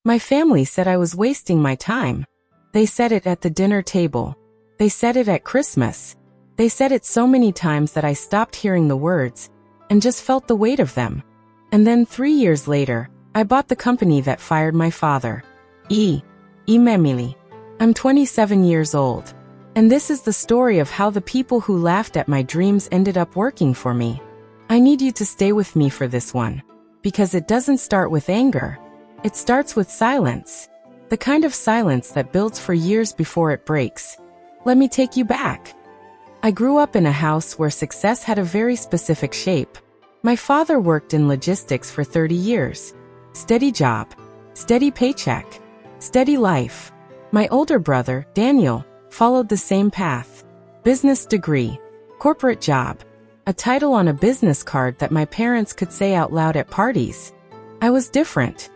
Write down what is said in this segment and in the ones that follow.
My family said I was wasting my time. They said it at the dinner table. They said it at Christmas. They said it so many times that I stopped hearing the words and just felt the weight of them. And then 3 years later, I bought the company that fired my father. Memili. I'm 27 years old. And this is the story of how the people who laughed at my dreams ended up working for me. I need you to stay with me for this one. Because it doesn't start with anger. It starts with silence. The kind of silence that builds for years before it breaks. Let me take you back. I grew up in a house where success had a very specific shape. My father worked in logistics for 30 years. Steady job. Steady paycheck. Steady life. My older brother, Daniel, followed the same path. Business degree. Corporate job. A title on a business card that my parents could say out loud at parties. I was different.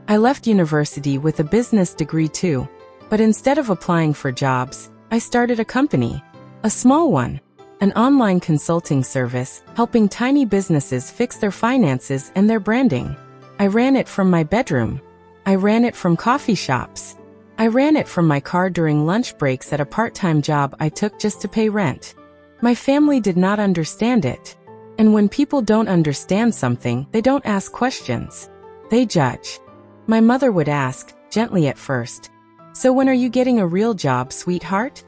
I left university with a business degree too, but instead of applying for jobs, I started a company. A small one. An online consulting service, helping tiny businesses fix their finances and their branding. I ran it from my bedroom. I ran it from coffee shops. I ran it from my car during lunch breaks at a part-time job I took just to pay rent. My family did not understand it. And when people don't understand something, they don't ask questions. They judge. My mother would ask, gently at first, "So when are you getting a real job, sweetheart?"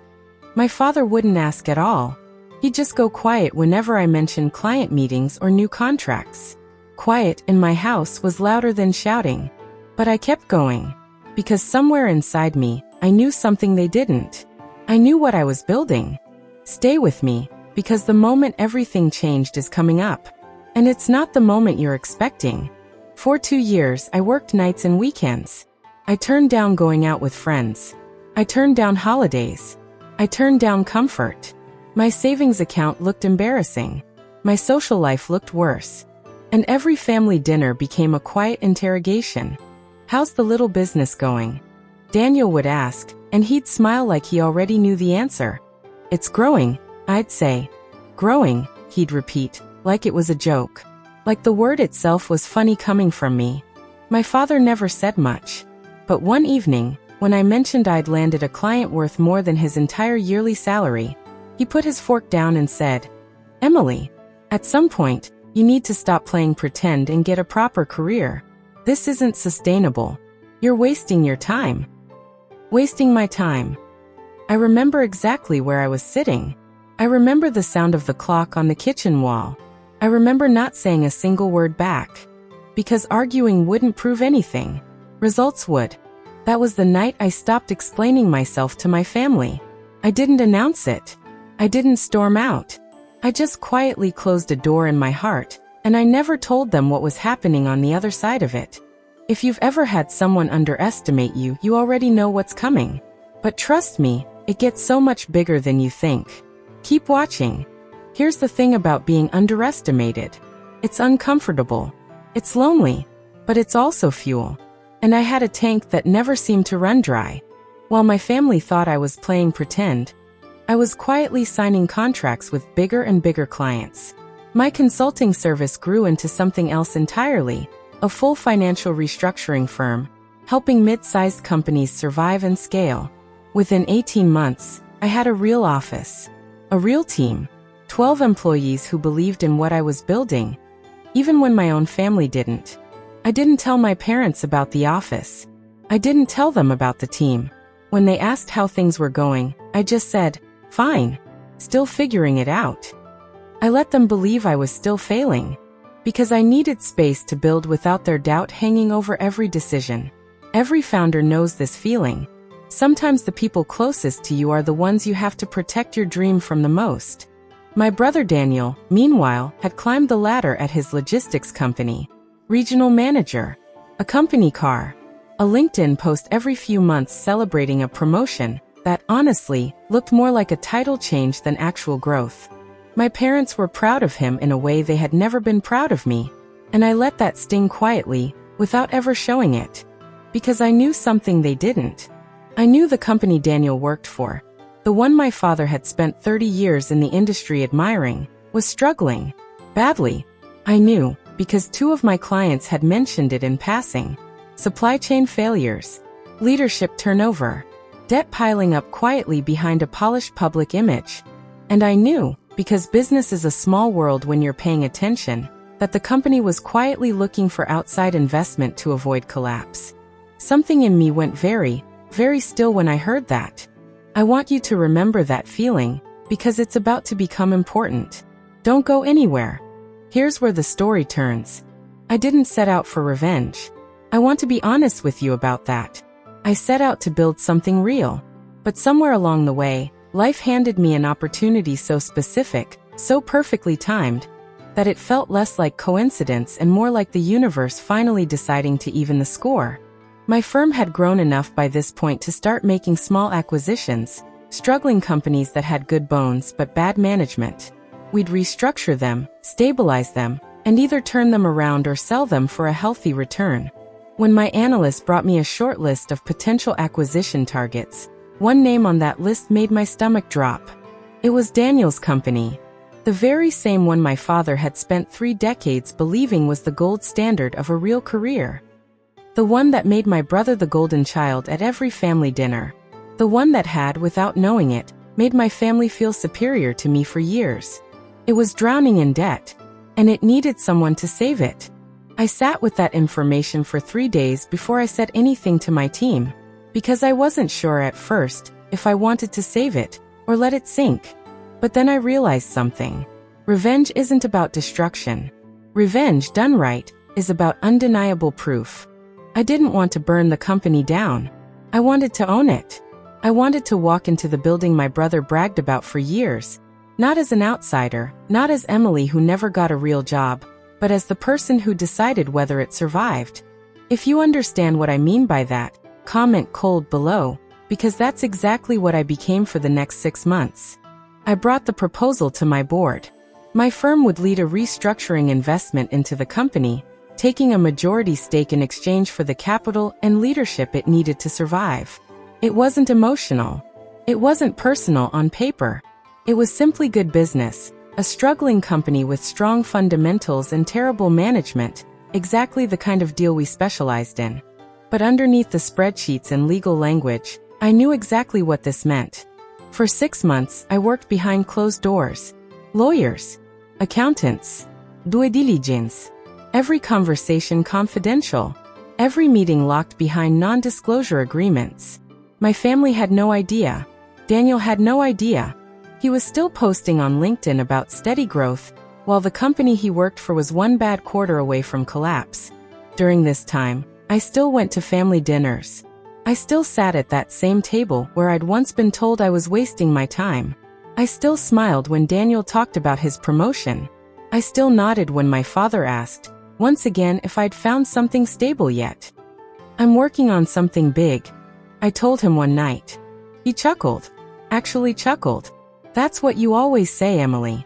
My father wouldn't ask at all. He'd just go quiet whenever I mentioned client meetings or new contracts. Quiet in my house was louder than shouting. But I kept going. Because somewhere inside me, I knew something they didn't. I knew what I was building. Stay with me, because the moment everything changed is coming up. And it's not the moment you're expecting. For 2 years, I worked nights and weekends. I turned down going out with friends. I turned down holidays. I turned down comfort. My savings account looked embarrassing. My social life looked worse. And every family dinner became a quiet interrogation. "How's the little business going?" Daniel would ask, and he'd smile like he already knew the answer. "It's growing," I'd say. "Growing," he'd repeat, like it was a joke. Like the word itself was funny coming from me. My father never said much. But one evening, when I mentioned I'd landed a client worth more than his entire yearly salary, he put his fork down and said, "Emily, at some point, you need to stop playing pretend and get a proper career. This isn't sustainable. You're wasting your time." Wasting my time. I remember exactly where I was sitting. I remember the sound of the clock on the kitchen wall. I remember not saying a single word back. Because arguing wouldn't prove anything. Results would. That was the night I stopped explaining myself to my family. I didn't announce it. I didn't storm out. I just quietly closed a door in my heart, and I never told them what was happening on the other side of it. If you've ever had someone underestimate you, you already know what's coming. But trust me, it gets so much bigger than you think. Keep watching. Here's the thing about being underestimated. It's uncomfortable. It's lonely. But it's also fuel. And I had a tank that never seemed to run dry. While my family thought I was playing pretend, I was quietly signing contracts with bigger and bigger clients. My consulting service grew into something else entirely, a full financial restructuring firm, helping mid-sized companies survive and scale. Within 18 months, I had a real office, a real team, 12 employees who believed in what I was building, even when my own family didn't. I didn't tell my parents about the office. I didn't tell them about the team. When they asked how things were going, I just said, "Fine. Still figuring it out." I let them believe I was still failing. Because I needed space to build without their doubt hanging over every decision. Every founder knows this feeling. Sometimes the people closest to you are the ones you have to protect your dream from the most. My brother Daniel, meanwhile, had climbed the ladder at his logistics company. Regional manager. A company car. A LinkedIn post every few months celebrating a promotion that, honestly, looked more like a title change than actual growth. My parents were proud of him in a way they had never been proud of me, and I let that sting quietly, without ever showing it. Because I knew something they didn't. I knew the company Daniel worked for, the one my father had spent 30 years in the industry admiring, was struggling. Badly. I knew, because 2 of my clients had mentioned it in passing. supply chain failures, leadership turnover, debt piling up quietly behind a polished public image. And I knew, because business is a small world when you're paying attention, that the company was quietly looking for outside investment to avoid collapse. Something in me went very, very still when I heard that. I want you to remember that feeling, because it's about to become important. Don't go anywhere. Here's where the story turns. I didn't set out for revenge. I want to be honest with you about that. I set out to build something real. But somewhere along the way, life handed me an opportunity so specific, so perfectly timed, that it felt less like coincidence and more like the universe finally deciding to even the score. My firm had grown enough by this point to start making small acquisitions, struggling companies that had good bones but bad management. We'd restructure them, stabilize them, and either turn them around or sell them for a healthy return. When my analyst brought me a short list of potential acquisition targets, one name on that list made my stomach drop. It was Daniel's company. The very same one my father had spent 3 decades believing was the gold standard of a real career. The one that made my brother the golden child at every family dinner. The one that had, without knowing it, made my family feel superior to me for years. It was drowning in debt, and it needed someone to save it. I sat with that information for 3 days before I said anything to my team, because I wasn't sure at first if I wanted to save it or let it sink. But then I realized something. Revenge isn't about destruction. Revenge, done right, is about undeniable proof. I didn't want to burn the company down. I wanted to own it. I wanted to walk into the building my brother bragged about for years, not as an outsider, not as Emily who never got a real job, but as the person who decided whether it survived. If you understand what I mean by that, comment cold below, because that's exactly what I became for the next 6 months. I brought the proposal to my board. My firm would lead a restructuring investment into the company, taking a majority stake in exchange for the capital and leadership it needed to survive. It wasn't emotional. It wasn't personal on paper. It was simply good business, a struggling company with strong fundamentals and terrible management, exactly the kind of deal we specialized in. But underneath the spreadsheets and legal language, I knew exactly what this meant. For 6 months, I worked behind closed doors. Lawyers, accountants, due diligence. Every conversation confidential. Every meeting locked behind non-disclosure agreements. My family had no idea. Daniel had no idea. He was still posting on LinkedIn about steady growth, while the company he worked for was 1 bad quarter away from collapse. During this time, I still went to family dinners. I still sat at that same table where I'd once been told I was wasting my time. I still smiled when Daniel talked about his promotion. I still nodded when my father asked, once again, if I'd found something stable yet. I'm working on something big, I told him one night. He chuckled. Actually chuckled. That's what you always say, Emily.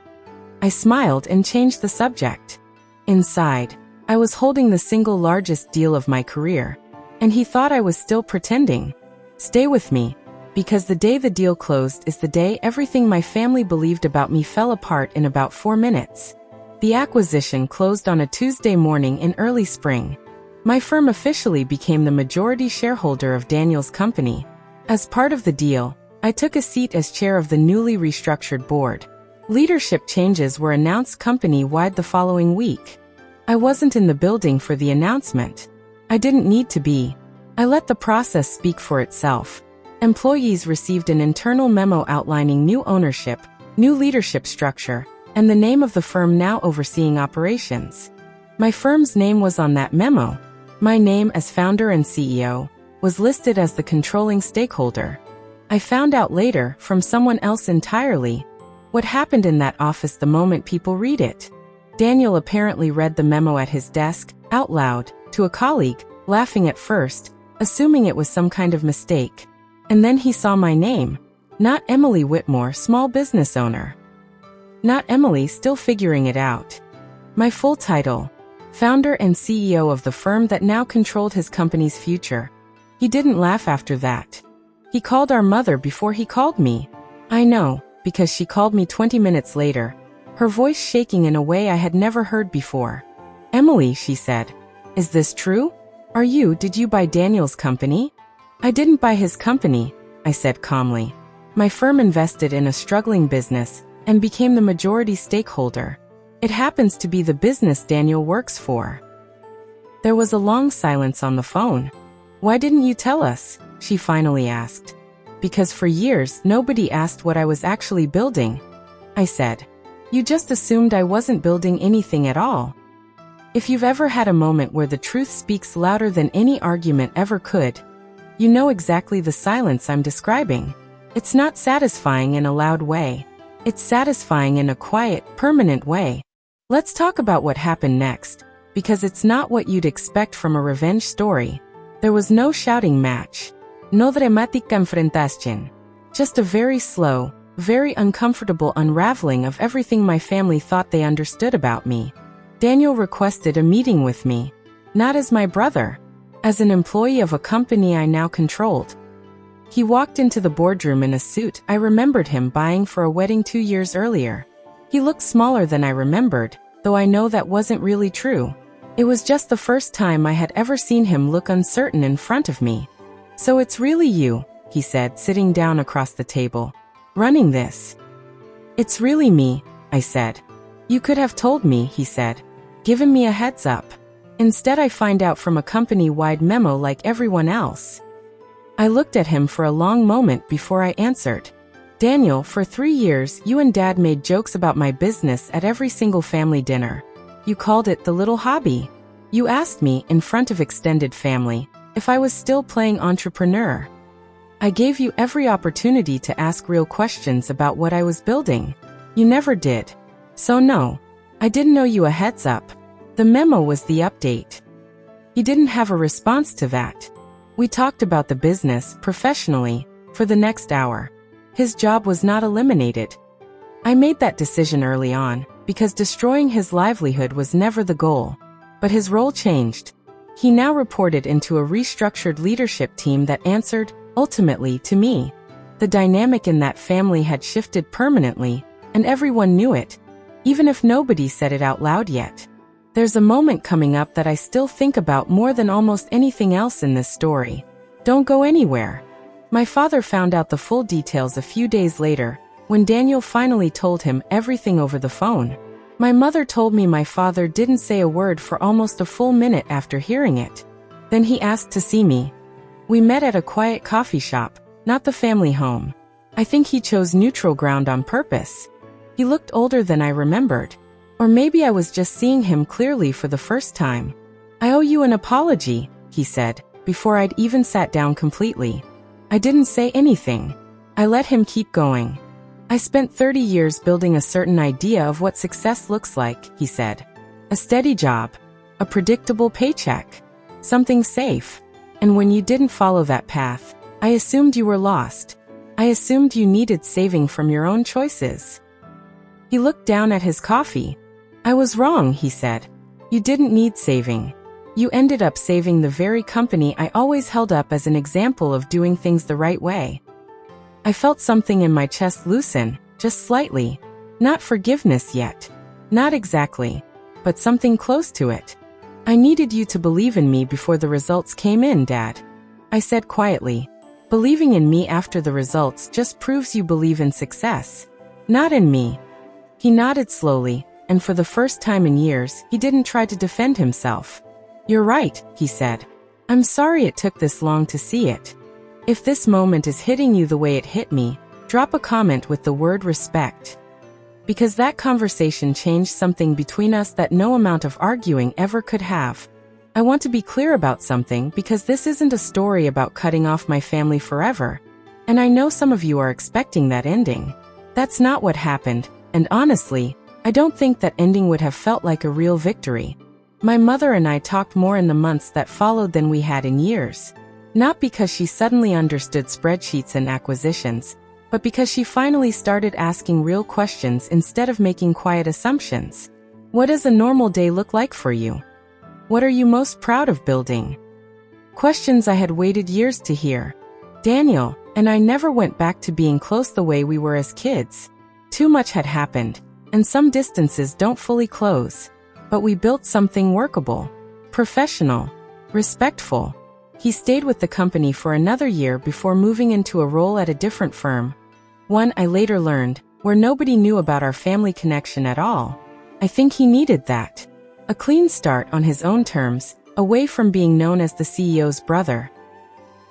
I smiled and changed the subject. Inside, I was holding the single largest deal of my career. And he thought I was still pretending. Stay with me, because the day the deal closed is the day everything my family believed about me fell apart in about 4 minutes. The acquisition closed on a Tuesday morning in early spring. My firm officially became the majority shareholder of Daniel's company. As part of the deal, I took a seat as chair of the newly restructured board. Leadership changes were announced company-wide the following week. I wasn't in the building for the announcement. I didn't need to be. I let the process speak for itself. Employees received an internal memo outlining new ownership, new leadership structure, and the name of the firm now overseeing operations. My firm's name was on that memo. My name as founder and CEO was listed as the controlling stakeholder. I found out later, from someone else entirely, what happened in that office the moment people read it. Daniel apparently read the memo at his desk, out loud, to a colleague, laughing at first, assuming it was some kind of mistake. And then he saw my name. Not Emily Whitmore, small business owner. Not Emily, still figuring it out. My full title. Founder and CEO of the firm that now controlled his company's future. He didn't laugh after that. He called our mother before he called me. I know, because she called me 20 minutes later, her voice shaking in a way I had never heard before. Emily, she said. Is this true? Did you buy Daniel's company? I didn't buy his company, I said calmly. My firm invested in a struggling business and became the majority stakeholder. It happens to be the business Daniel works for. There was a long silence on the phone. Why didn't you tell us? She finally asked. Because for years, nobody asked what I was actually building, I said. You just assumed I wasn't building anything at all. If you've ever had a moment where the truth speaks louder than any argument ever could, you know exactly the silence I'm describing. It's not satisfying in a loud way. It's satisfying in a quiet, permanent way. Let's talk about what happened next, because it's not what you'd expect from a revenge story. There was no shouting match. No dramática enfrentación. Just a very slow, very uncomfortable unraveling of everything my family thought they understood about me. Daniel requested a meeting with me. Not as my brother. As an employee of a company I now controlled. He walked into the boardroom in a suit I remembered him buying for a wedding 2 years earlier. He looked smaller than I remembered, though I know that wasn't really true. It was just the first time I had ever seen him look uncertain in front of me. So it's really you, he said, sitting down across the table. Running this. It's really me, I said. You could have told me, he said. Given me a heads up. Instead I find out from a company-wide memo like everyone else. I looked at him for a long moment before I answered. Daniel, for 3 years, you and Dad made jokes about my business at every single family dinner. You called it the little hobby. You asked me, in front of extended family, if I was still playing entrepreneur. I gave you every opportunity to ask real questions about what I was building. You never did. So no, I didn't know you a heads up. The memo was the update. He didn't have a response to that. We talked about the business, professionally, for the next hour. His job was not eliminated. I made that decision early on, because destroying his livelihood was never the goal. But his role changed. He now reported into a restructured leadership team that answered, ultimately, to me. The dynamic in that family had shifted permanently, and everyone knew it, even if nobody said it out loud yet. There's a moment coming up that I still think about more than almost anything else in this story. Don't go anywhere. My father found out the full details a few days later, when Daniel finally told him everything over the phone. My mother told me my father didn't say a word for almost a full minute after hearing it. Then he asked to see me. We met at a quiet coffee shop, not the family home. I think he chose neutral ground on purpose. He looked older than I remembered. Or maybe I was just seeing him clearly for the first time. I owe you an apology, he said, before I'd even sat down completely. I didn't say anything. I let him keep going. I spent 30 years building a certain idea of what success looks like, he said. A steady job. A predictable paycheck. Something safe. And when you didn't follow that path, I assumed you were lost. I assumed you needed saving from your own choices. He looked down at his coffee. I was wrong, he said. You didn't need saving. You ended up saving the very company I always held up as an example of doing things the right way. I felt something in my chest loosen, just slightly. Not forgiveness yet. Not exactly. But something close to it. I needed you to believe in me before the results came in, Dad. I said quietly. Believing in me after the results just proves you believe in success. Not in me. He nodded slowly, and for the first time in years, he didn't try to defend himself. You're right, he said. I'm sorry it took this long to see it. If this moment is hitting you the way it hit me, drop a comment with the word respect. Because that conversation changed something between us that no amount of arguing ever could have. I want to be clear about something because this isn't a story about cutting off my family forever. And I know some of you are expecting that ending. That's not what happened, and honestly, I don't think that ending would have felt like a real victory. My mother and I talked more in the months that followed than we had in years. Not because she suddenly understood spreadsheets and acquisitions, but because she finally started asking real questions instead of making quiet assumptions. What does a normal day look like for you? What are you most proud of building? Questions I had waited years to hear. Daniel and I never went back to being close the way we were as kids. Too much had happened, and some distances don't fully close. But we built something workable, professional, respectful. He stayed with the company for another year before moving into a role at a different firm. One I later learned, where nobody knew about our family connection at all. I think he needed that. A clean start on his own terms, away from being known as the CEO's brother.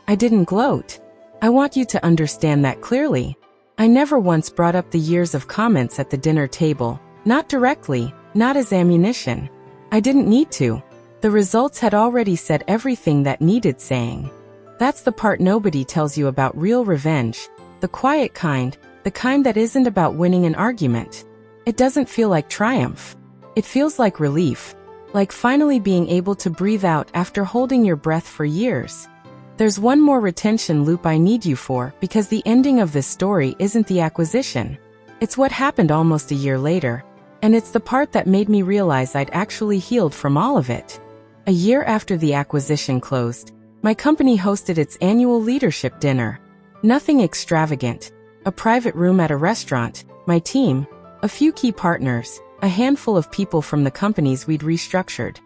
I didn't gloat. I want you to understand that clearly. I never once brought up the years of comments at the dinner table, not directly, not as ammunition. I didn't need to. The results had already said everything that needed saying. That's the part nobody tells you about real revenge, the quiet kind, the kind that isn't about winning an argument. It doesn't feel like triumph. It feels like relief, like finally being able to breathe out after holding your breath for years. There's one more retention loop I need you for, because the ending of this story isn't the acquisition. It's what happened almost a year later, and it's the part that made me realize I'd actually healed from all of it. A year after the acquisition closed, my company hosted its annual leadership dinner. Nothing extravagant. A private room at a restaurant, my team, a few key partners, a handful of people from the companies we'd restructured.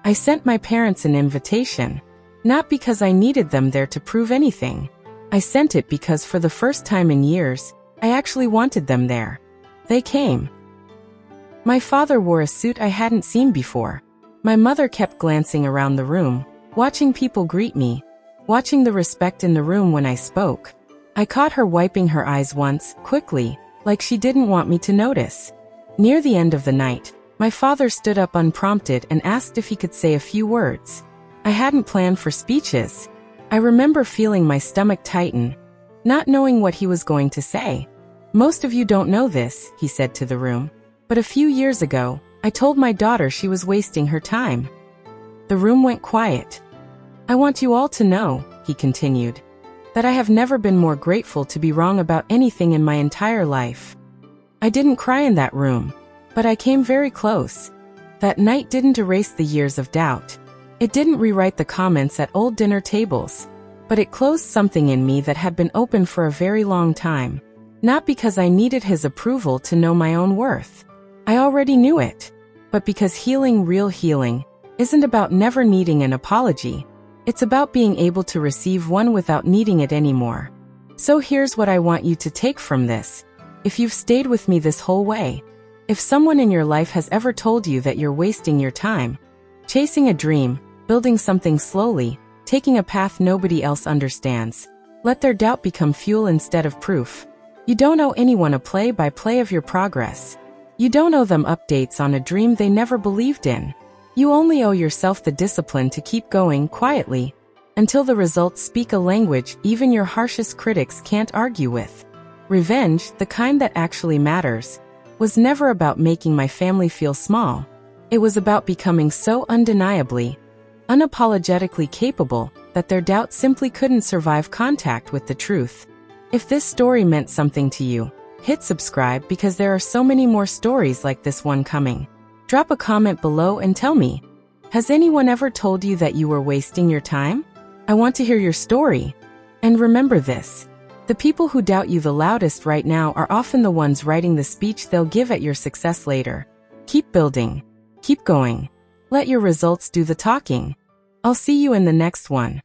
I sent my parents an invitation. Not because I needed them there to prove anything. I sent it because for the first time in years, I actually wanted them there. They came. My father wore a suit I hadn't seen before. My mother kept glancing around the room, watching people greet me, watching the respect in the room when I spoke. I caught her wiping her eyes once, quickly, like she didn't want me to notice. Near the end of the night, my father stood up unprompted and asked if he could say a few words. I hadn't planned for speeches. I remember feeling my stomach tighten, not knowing what he was going to say. Most of you don't know this, he said to the room, but a few years ago, I told my daughter she was wasting her time. The room went quiet. I want you all to know, he continued, that I have never been more grateful to be wrong about anything in my entire life. I didn't cry in that room, but I came very close. That night didn't erase the years of doubt. It didn't rewrite the comments at old dinner tables, but it closed something in me that had been open for a very long time. Not because I needed his approval to know my own worth. I already knew it. But because healing, real healing, isn't about never needing an apology. It's about being able to receive one without needing it anymore. So here's what I want you to take from this. If you've stayed with me this whole way, if someone in your life has ever told you that you're wasting your time, chasing a dream, building something slowly, taking a path nobody else understands, let their doubt become fuel instead of proof. You don't owe anyone a play-by-play of your progress. You don't owe them updates on a dream they never believed in. You only owe yourself the discipline to keep going quietly, until the results speak a language even your harshest critics can't argue with. Revenge, the kind that actually matters, was never about making my family feel small. It was about becoming so undeniably, unapologetically capable that their doubt simply couldn't survive contact with the truth. If this story meant something to you, hit subscribe because there are so many more stories like this one coming. Drop a comment below and tell me, has anyone ever told you that you were wasting your time? I want to hear your story. And remember this, the people who doubt you the loudest right now are often the ones writing the speech they'll give at your success later. Keep building. Keep going. Let your results do the talking. I'll see you in the next one.